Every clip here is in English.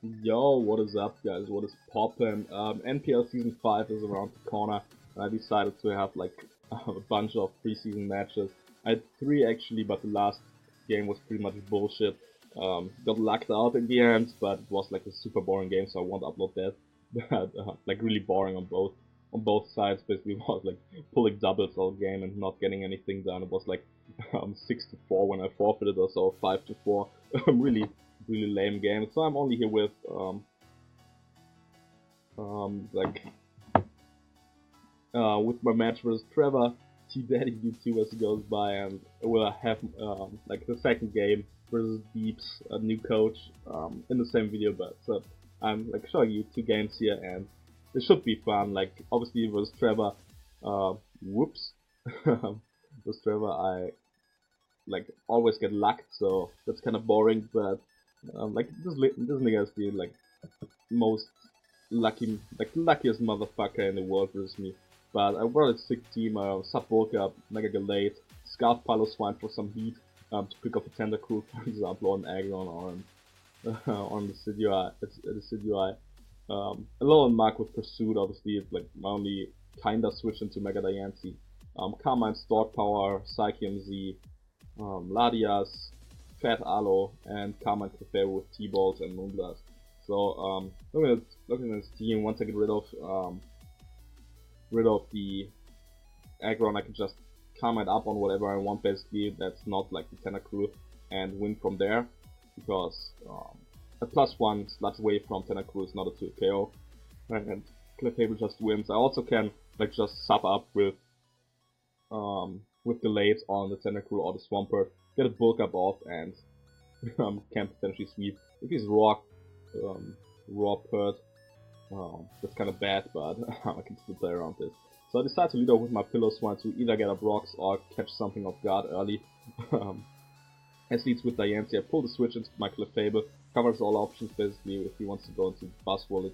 Yo, what is up, guys? What is poppin'? NPL Season 5 is around the corner, and I decided to have like a bunch of preseason matches. I had 3 actually, but the last game was pretty much bullshit. Got lucked out in the end, but it was like a super boring game, so I won't upload that. But like really boring on both sides. Basically, it was like pulling doubles all game and not getting anything done. It was like 6-4 when I forfeited, or so 5-4. Really lame game. So I'm only here with like with my match versus Trevor T Daddy D2 as it goes by, and we'll have like the second game versus Deeps, a new coach, in the same video. But I'm like showing you 2 games here, and it should be fun. Like obviously versus Trevor, whoops, versus Trevor I like always get lucked, so that's kind of boring. But like this nigga is the like most luckiest motherfucker in the world versus me. But I brought a sick team, Sub Bulk Up, Mega Galate, Scarf Pilo Swine for some heat, to pick up a Tentacruel, for example, on Aggron or on the Decidueye. A little Mark with Pursuit, obviously, it's like my only kinda switch into Mega Diancie. Carmine Stork Power, Psyche MZ, Ladias, Fat Aloe, and Carmine Clefairy with T-Balls and Moonblast. So looking at this team, once I get rid of the Aggron, I can just Carmine up on whatever I want basically. That's not like the Tentacruel, and win from there, because a +1 sludge away from Tentacruel is not a 2 KO, and Clefairy just wins. I also can like just sub up with Delayed on the Tentacruel or the Swampert, get a bulk up off, and can potentially sweep. If he's raw Pert, that's kind of bad, but I can still play around this. So I decided to lead off with my Pillow Swine to either get up rocks or catch something off guard early. As leads with Diancie, I pull the switch into my Clefable, covers all options basically. If he wants to go into Buzzwole,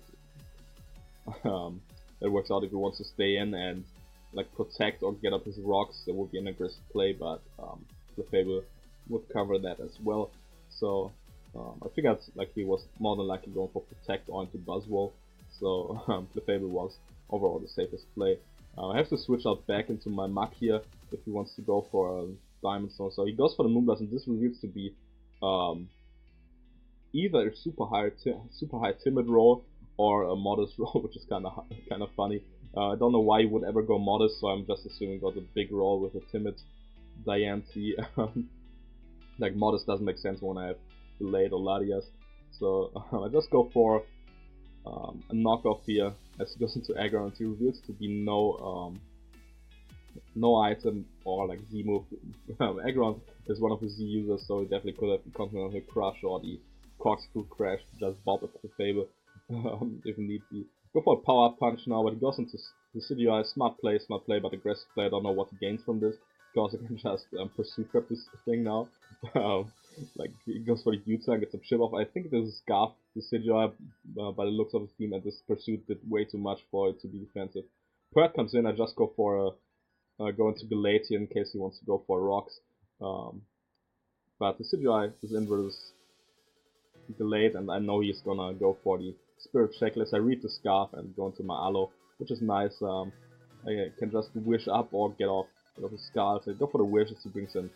it works out. If he wants to stay in and like protect or get up his rocks, there would be an aggressive play, but Clefable would cover that as well. So I figured like he was more than likely going for protect or into Buzzwole, so Clefable was overall the safest play. I have to switch out back into my Muk here if he wants to go for a Diamond Stone. So he goes for the Moonblast, and this reveals to be either a super high timid roll or a modest roll, which is kind of funny. I don't know why he would ever go modest, so I'm just assuming he got a big roll with a timid Diancie. Like modest doesn't make sense when I have Delayed or Ladias, so I just go for a knockoff here as he goes into Aggron, and he reveals to be no item or like Z move. Aggron is one of the Z users, so he definitely could have the Continental Crush or the Corkscrew Crash to just bob at the Fable if need be. Go for a Power Punch now, but he goes into Decidueye. Smart play, but aggressive play. I don't know what he gains from this, because I can just pursue trap this thing now. Like he goes for the U-turn, gets a chip off. I think this is Scarf Decidueye by the looks of his team, and this pursuit did way too much for it to be defensive. Pert comes in, I just go for go into Galate here in case he wants to go for rocks. But Decidueye is in versus Galate, and I know he's gonna go for the Spirit Checklist. I read the Scarf and go into my Aloe, which is nice. I can just wish up or get off the Scarf. I go for the wish as he brings in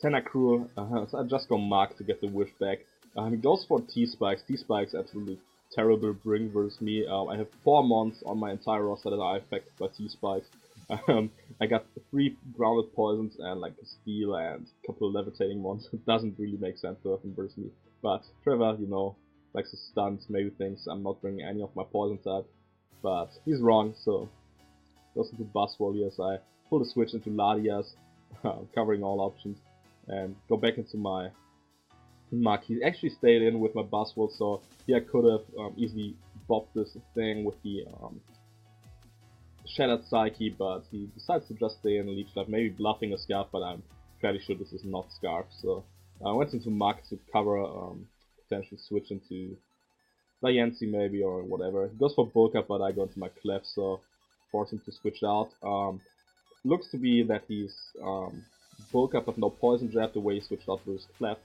Tentacruel, so I just go Mark to get the wish back. He goes for T-Spikes. T-Spikes absolutely terrible bring versus me. I have 4 mons on my entire roster that are affected by T-Spikes. I got 3 grounded poisons and like a steel and a couple of levitating mons. It doesn't really make sense to have him versus me. But Trevor, you know, likes to stunt, maybe thinks I'm not bringing any of my poison type. But he's wrong, so goes into Buzzwole here, so I pull the switch into Ladias, covering all options, and go back into my Muk. He actually stayed in with my Buzzwole, so here I could have easily bopped this thing with the Shattered Psyche, but he decides to just stay in Leech Life, maybe bluffing a Scarf, but I'm fairly sure this is not Scarf, so I went into Muk to cover, potentially switch into Diancie maybe, or whatever. He goes for Bulk Up, but I go into my Clef, so force him to switch out. Looks to be that he's Bulk Up but no Poison Jab, the way he switched out with his Clef,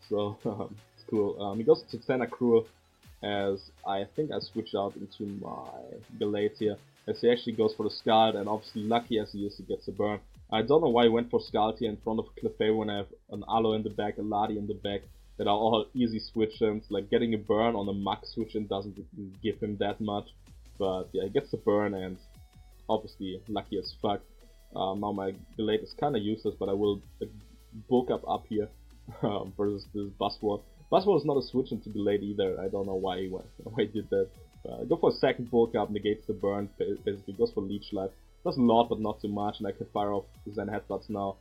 so it's cool. He goes to Tentacruel, as I think I switch out into my Gallade here, as he actually goes for the Scald, and obviously lucky as he is, he gets a burn. I don't know why he went for Scald here in front of Clefairy when I have an Aloe in the back, a Ladi in the back, that are all easy switch-ins. Like getting a burn on a max switch-in doesn't give him that much, but yeah, he gets the burn, and obviously lucky as fuck. Now my Gallade is kinda useless, but I will bulk up here versus this Buzzword. Buzzword is not a switch into Gallade either. I don't know why he did that. Go for a second bulk up, negates the burn, basically goes for Leech Life. Does a lot, but not too much, and I can fire off Zen Headbutts now.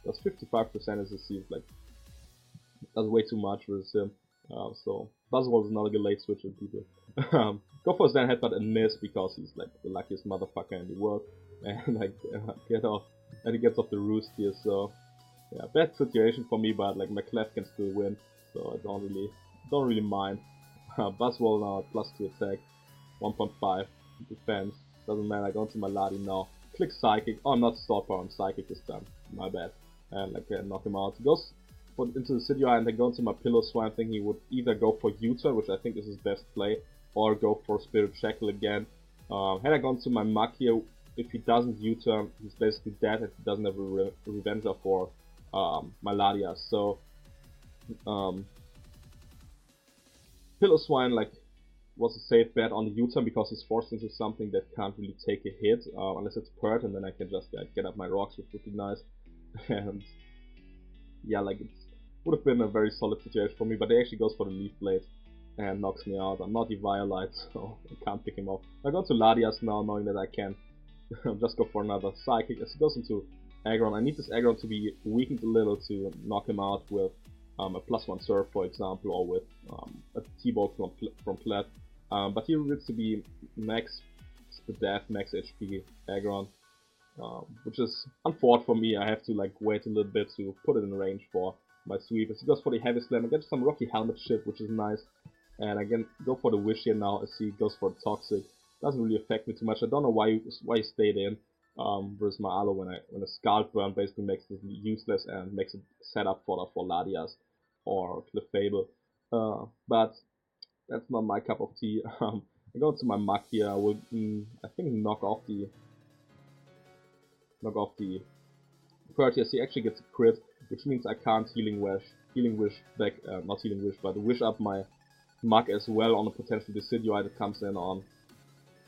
That's 55% as it seems like. That's way too much versus him. So Buzzword is not a Gallade switch in people. Go for Zen Headbutt and miss because he's like the luckiest motherfucker in the world. And I get off, and he gets off the roost here, so yeah, bad situation for me, but like my Clef can still win, so I don't really mind. Buzzwole now at +2 attack, 1.5 defense, doesn't matter. I go into my Ladi now, click Psychic. Oh, I'm not Sword Power, I'm Psychic this time, my bad. And like knock him out. He goes into the Decidueye and then go into my Pillow Swine, thinking he would either go for U-turn, which I think is his best play, or go for Spirit Shackle again. Had I gone to my Mug here, if he doesn't U-turn, he's basically dead if he doesn't have a Revenger for my Ladias. So Pillow Swine like was a safe bet on the U-turn because he's forced into something that can't really take a hit unless it's Pert, and then I can just get up my rocks, which would be nice. And yeah, like it would have been a very solid situation for me, but he actually goes for the Leaf Blade and knocks me out. I'm not Eviolite, so I can't pick him up. I go to Ladias now, knowing that I can just go for another Psychic. As he goes into Aggron, I need this Aggron to be weakened a little to knock him out with a +1 Surf, for example, or with a T-Bolt from Plat. But he needs to be max Spadaf, max HP Aggron, which is unfortunate for me. I have to like wait a little bit to put it in range for my sweep. As he goes for the Heavy Slam, I get some Rocky Helmet shit, which is nice. And I can go for the Wish here now as he goes for the Toxic. Doesn't really affect me too much. I don't know why he stayed in versus my Aloe when a Scald Burn basically makes it useless and makes it set up for Ladias or Clefable. But that's not my cup of tea. I go into my Mug here. I will I think knock off the Purtius. He actually gets a crit, which means I can't Healing Wish back, not Healing Wish, but Wish up my Mug as well on a potential Decidueye that comes in on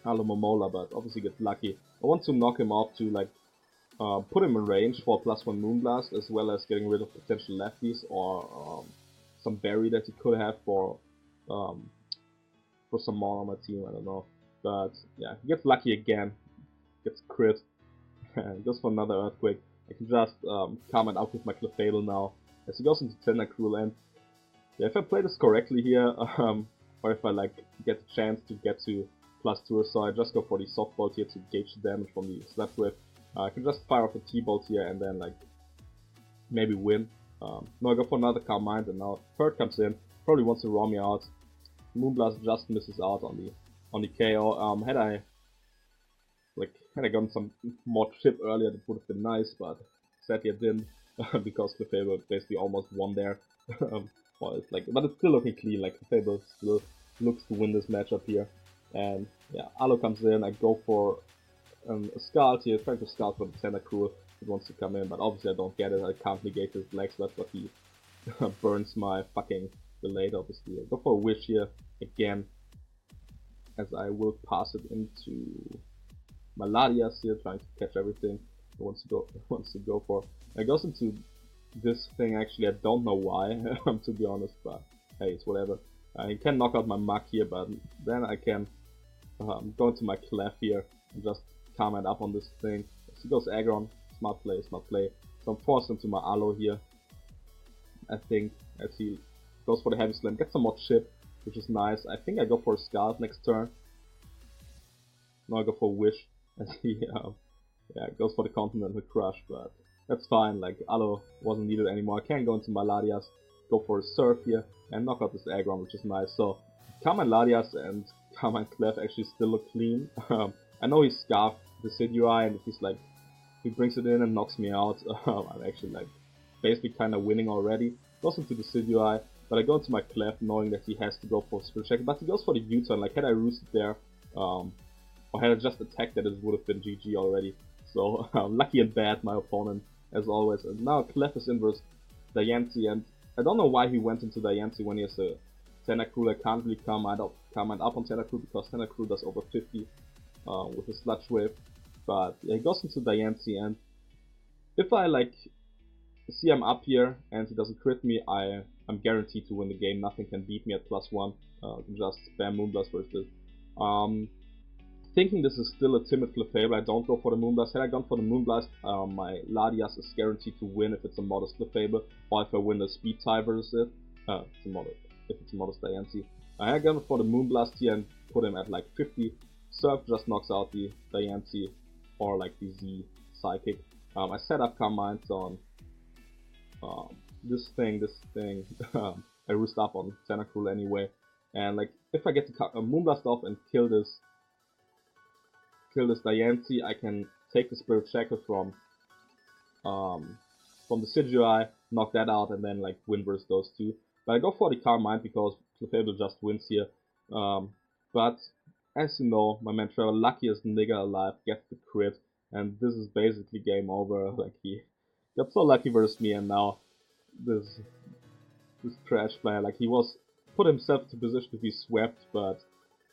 Alomomola, but obviously gets lucky. I want to knock him off to like put him in range for +1 Moonblast, as well as getting rid of potential lefties or some berry that he could have for some more on my team. I don't know, but yeah, he gets lucky again, gets crit, and goes for another Earthquake. I can just calm it out with my Clefable now as he goes into Tentacruel. And yeah, if I play this correctly here, or if I like get the chance to get to +2 or so, I just go for the Soft Bolt here to gauge the damage from the Slap Whip. I can just fire off a T-Bolt here and then like maybe win. No, I go for another Calm Mind, and now Pert comes in, probably wants to raw me out. Moonblast just misses out on the KO. Had I gotten some more chip earlier, that would have been nice, but sadly I didn't because Clefable basically almost won there. Well, but it's still looking clean. Like Clefable still looks to win this matchup here. And yeah, Aloe comes in. I go for a Scald here, trying to Scald for the Tentacruel. It wants to come in, but obviously I don't get it. I can't negate his Black Slap, but he burns my fucking Gallade, obviously. I go for a Wish here again, as I will pass it into my Ladias here, trying to catch everything it wants to go for. And it goes into this thing. Actually, I don't know why, to be honest, but hey, it's whatever. I can knock out my Mug here, but then I can go into my Clef here and just calm it up on this thing. So he goes Aggron, smart play. So I'm forced into my Aloe here, I think, as he goes for the Heavy Slam, gets some more chip, which is nice. I think I go for a Scald next turn. No, I go for a Wish, as he goes for the Continental Crush, but that's fine. Like, Aloe wasn't needed anymore. I can go into my Ladias, go for a Surf here, and knock out this Aggron, which is nice. So Carmine Ladias and Carmine Clef actually still look clean. I know he's Scarfed the Decidueye, and if he brings it in and knocks me out, I'm actually like basically kind of winning already. Goes into the Decidueye, But I go into my clef knowing that he has to go for Spirit Check, but he goes for the U-turn. Like, had I roosted there, or had I just attacked that, it would have been GG already. So, lucky and bad, my opponent, as always. And now clef is inverse Diancie, and I don't know why he went into Diancie when he has a Tentacruel. I can't really comment up on Tentacruel because Tentacruel does over 50 with his Sludge Wave. But yeah, he goes into Diancie, and if I like see I'm up here and he doesn't crit me, I'm guaranteed to win the game. Nothing can beat me at +1. Just spam Moonblast versus this. Thinking this is still a timid Clefable, I don't go for the Moonblast. Had I gone for the Moonblast, my Latias is guaranteed to win if it's a modest Clefable, or if I win the speed tie versus it. If it's a modest Diancie. I had gone for the Moonblast here and put him at like 50. Surf just knocks out the Diancie, or like the Z Psychic. I set up Calm Minds on this thing. I roost up on Tentacruel anyway, and like if I get to Moonblast off and kill this Diancie, I can take the Spirit Shackle from the Sigilii, knock that out, and then like win versus those two. But I go for the Calm Mind because Clefable just wins here. But as you know, my man Trevor, luckiest nigga alive, gets the crit, and this is basically game over. Like, he got so lucky versus me, and now this trash player, like, he was put himself into position to be swept, but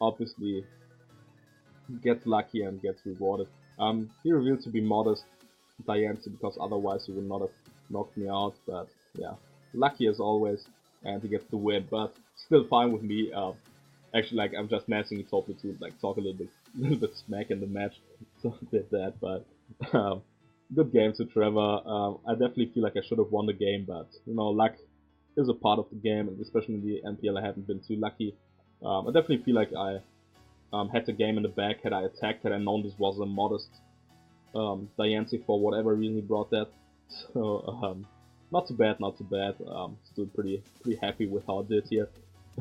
obviously gets lucky and gets rewarded. He revealed to be modest Diancie because otherwise he would not have knocked me out, but yeah, lucky as always, and he gets the win, but still fine with me. Actually, like, I'm just messing. He told me to like talk a little bit smack in the match, so I did that. But good game to Trevor. I definitely feel like I should have won the game, but you know, luck is a part of the game, and especially in the NPL, I haven't been too lucky. I definitely feel like I had the game in the bag. Had I attacked, had I known this was a modest Diancie for whatever reason he brought that. So not too bad. Still pretty happy with how I did here,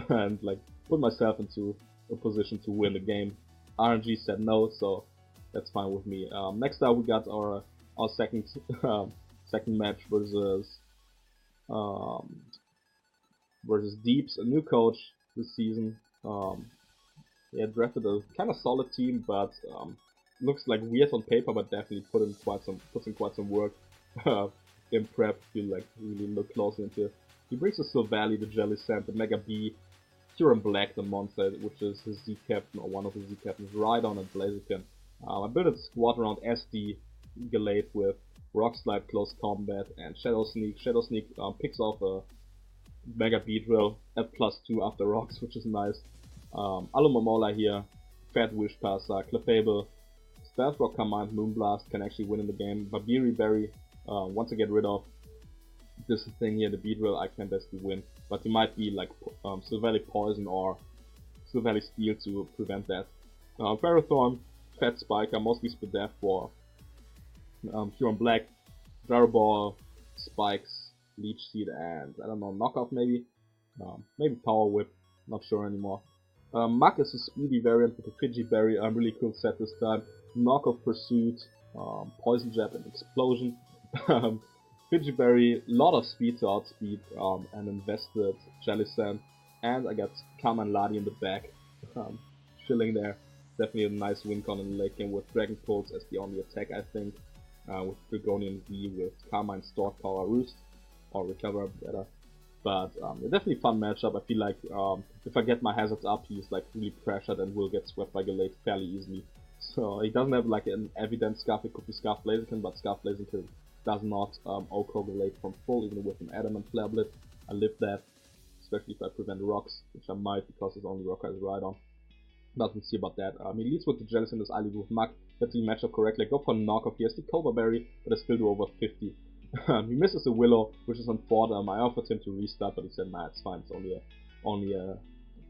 and like put myself into a position to win the game. RNG said no, so that's fine with me. Next up, we got our second match versus Deeps, a new coach this season. He had drafted a kind of solid team, but looks like weird on paper, but definitely puts in quite some work in prep. If you like really look closely into it. He brings the Silvally, the Jellicent, the Mega B, Huron Black, the monster, which is his Z captain or one of his Z captains, Rhydon and Blaziken. I built a squad around SD Gallade with Rock Slide, Close Combat, and Shadow Sneak. Shadow Sneak picks off a Mega Beedrill at +2 after rocks, which is nice. Alumamola here, Fat Wish Passer, Clefable, Stealth Rock Command, Moonblast can actually win in the game. Babiri Berry, once I get rid of this thing here, the Beedrill, I can basically win. But you might be like Silvally Poison or Silvally Steel to prevent that. Ferrothorn, Fat Spiker, mostly Spadef for Huron Black, Drarball, Spikes, Leech Seed, and I don't know, Knockoff maybe? Maybe Power Whip, not sure anymore. Muk is a speedy variant with a Fiji Berry, really cool set this time. Knockoff Pursuit, Poison Jab, and Explosion. Fiji Berry, lot of speed to outspeed, and invested Jellicent, and I got Kama and Ladi in the back, chilling there. Definitely a nice win con in the late game with Dragon Pulse as the only attack, I think, with Dragonian V with Karma and Stork Power Roost, or Recover better. But definitely fun matchup. I feel like if I get my hazards up, he's like really pressured and will get swept by Gallade fairly easily. So he doesn't have like an evident Scarf. It could be Scarf Blaziken, but Scarf Blaziken does not OHKO Gallade from full, even with an Adamant Flare Blitz. I live that, especially if I prevent rocks, which I might because his only rock has Rhydon. Nothing to see about that. He leads with the Jellicent, as I lead with Muk. That's the matchup correctly. I go for Knockoff. He has the Cobra Berry, but I still do over 50. He misses a Willow, which is on 4. I offered him to restart, but he said, nah, it's fine. It's only a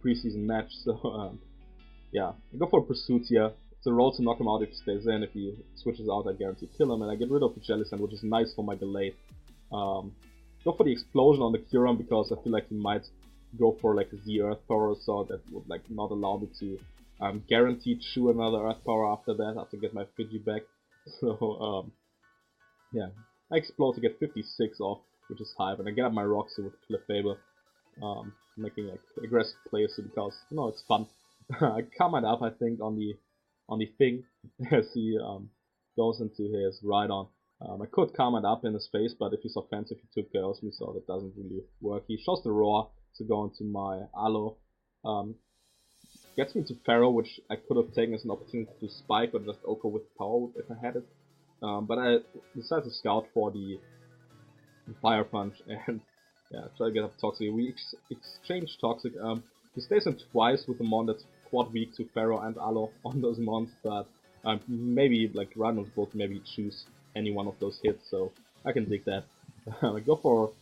preseason match. So yeah, I go for Pursuit here. It's a roll to knock him out if he stays in. If he switches out, I guarantee kill him, and I get rid of the Jellicent, which is nice for my Gallade. Go for the Explosion on the Curon because I feel like he might go for like a Z Earth Power, so that would like not allow me to guaranteed chew another Earth Power after that, after get my Fiji back. So yeah, I explode to get 56 off, which is high, but I get up my Roxy with Clefable. making like aggressive plays because it's fun. I comment up, I think, on the thing as he goes into his ride on. I could comment up in his face, but if he's offensive, he took me, so that doesn't really work. He shows the roar to go into my Alo. Gets me to Pharaoh, which I could have taken as an opportunity to spike or just Oko with power if I had it. But I decided to scout for the Fire Punch and yeah, try to get up Toxic. We exchange Toxic. He stays in twice with the mon that's quad weak to Pharaoh and Alo on those mons, but maybe like randoms both maybe choose any one of those hits, so I can dig that. I go for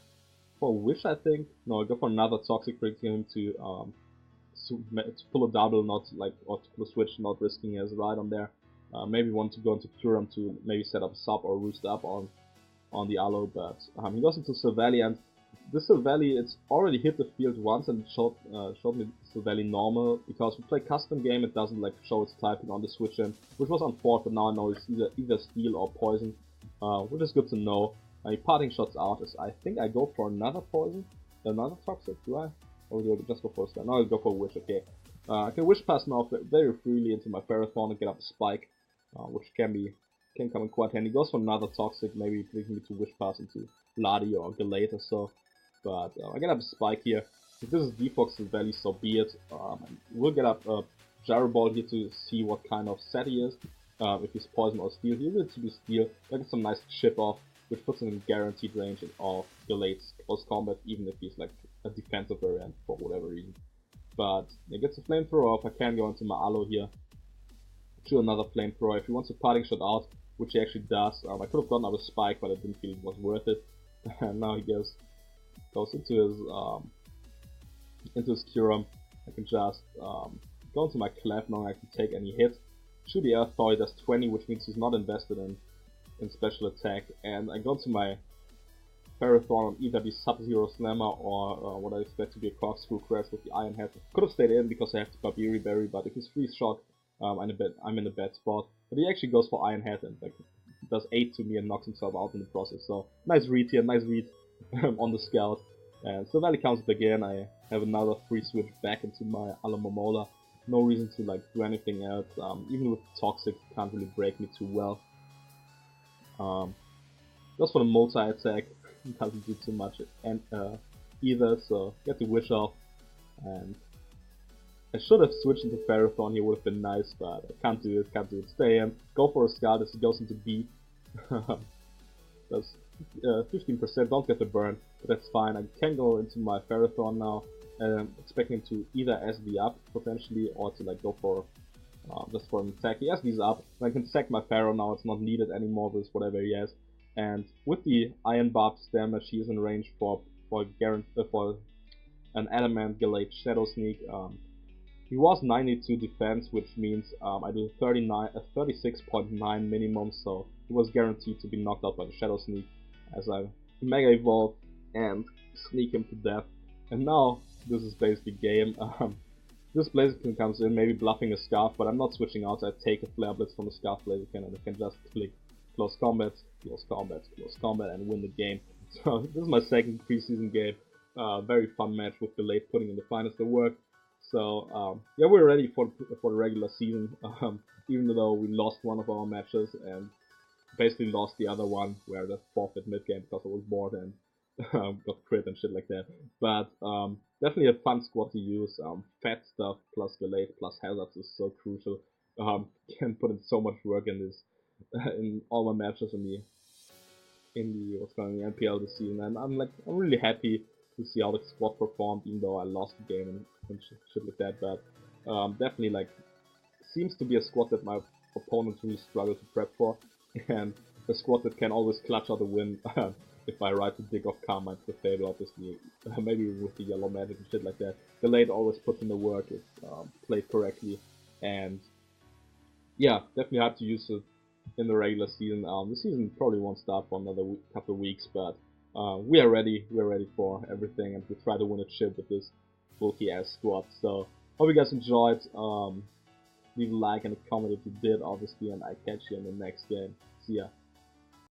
Wish, I think. No, I go for another Toxic, bringing him to pull a double, or to pull a switch, not risking his ride on there. Maybe want to go into Curum to maybe set up a sub or roost up on the Alo, but he goes into Silvally, and this Silvally, it's already hit the field once and it showed me Silvally normal, because we play custom game, it doesn't like show its typing on the switch in, which was unfortunate, but now I know it's either steel or poison, which is good to know. My parting shots out is, I think I go for another poison, another Toxic, do I? Or do I just go for a spell? No, I'll go for Wish, okay. I can Wish Pass now very freely into my Ferrothorn and get up a Spike, which can come in quite handy. Goes for another Toxic, maybe bringing me to Wish Pass into Ladi or Galate or so. But I get up a Spike here. If this is Defox Valley, so be it. We'll get up a Gyro Ball here to see what kind of set he is. If he's Poison or Steel. He will to be Steel. I get some nice chip off, which puts him in guaranteed range of Galate's close combat, even if he's like a defensive variant for whatever reason. But he gets a Flamethrower off. I can go into my Alo here. Shoot another Flamethrower. If he wants a parting shot out, which he actually does, I could have gotten up a Spike, but I didn't feel it was worth it. And now he goes into his Curum. I can just go into my Clef, now I can take any hit. Shoot the Earth Power, he does 20, which means he's not invested in special attack. And I go into my Ferrothorn on either the Sub-Zero Slammer or what I expect to be a Corkscrew Crash with the Iron Head. Could have stayed in because I have the Barbiri Berry, but if he's Freeze Shock, I'm in a bad spot. But he actually goes for Iron Head and like does 8 to me and knocks himself out in the process. So nice read here, nice read on the Scout. And so Valley counts it again. I have another free switch back into my Alamomola. No reason to like do anything else. Even with Toxic, can't really break me too well. Goes for the multi-attack. Doesn't do too much either, so get the Wish off. And I should have switched into Ferrothorn here, would have been nice, but I can't do it. Stay in. Go for a Scout as he goes into B. That's 15%, don't get the burn, but that's fine. I can go into my Ferrothorn now, expecting to either SD up potentially, or to like go for just for an attack. He SD's up, and I can sack my Pharaoh now, it's not needed anymore with whatever he has. And with the Iron Barbs damage, he is in range for an Adamant Galate Shadow Sneak. He was 92 defense, which means I do 36.9 minimum, so he was guaranteed to be knocked out by the Shadow Sneak as I Mega Evolve and sneak him to death. And now this is basically game. This Blaziken comes in, maybe bluffing a Scarf, but I'm not switching out. I take a Flare Blitz from the Scarf Blaziken and I can just click close combat, and win the game. So this is my second preseason game. Very fun match with the late putting in the finals to work. So yeah, we're ready for the regular season. Even though we lost one of our matches and basically lost the other one, where the forfeit mid game because I was bored and got crit and shit like that. But definitely a fun squad to use. Fat stuff plus Galate plus Hazards is so crucial. Can put in so much work in this. In all my matches in the NPL this season, and I'm really happy to see how the squad performed, even though I lost the game and shit like that. But definitely seems to be a squad that my opponents really struggle to prep for, and a squad that can always clutch out a win if I ride to dig off Karma into the Fable, obviously, maybe with the yellow magic and shit like that. The late always puts in the work if played correctly, and yeah, definitely hard to use it in the regular season. The season probably won't start for another couple of weeks, but we are ready. We're ready for everything, and we try to win a chip with this bulky ass squad. So hope you guys enjoyed. Leave a like and a comment if you did, obviously, and I catch you in the next game. See ya.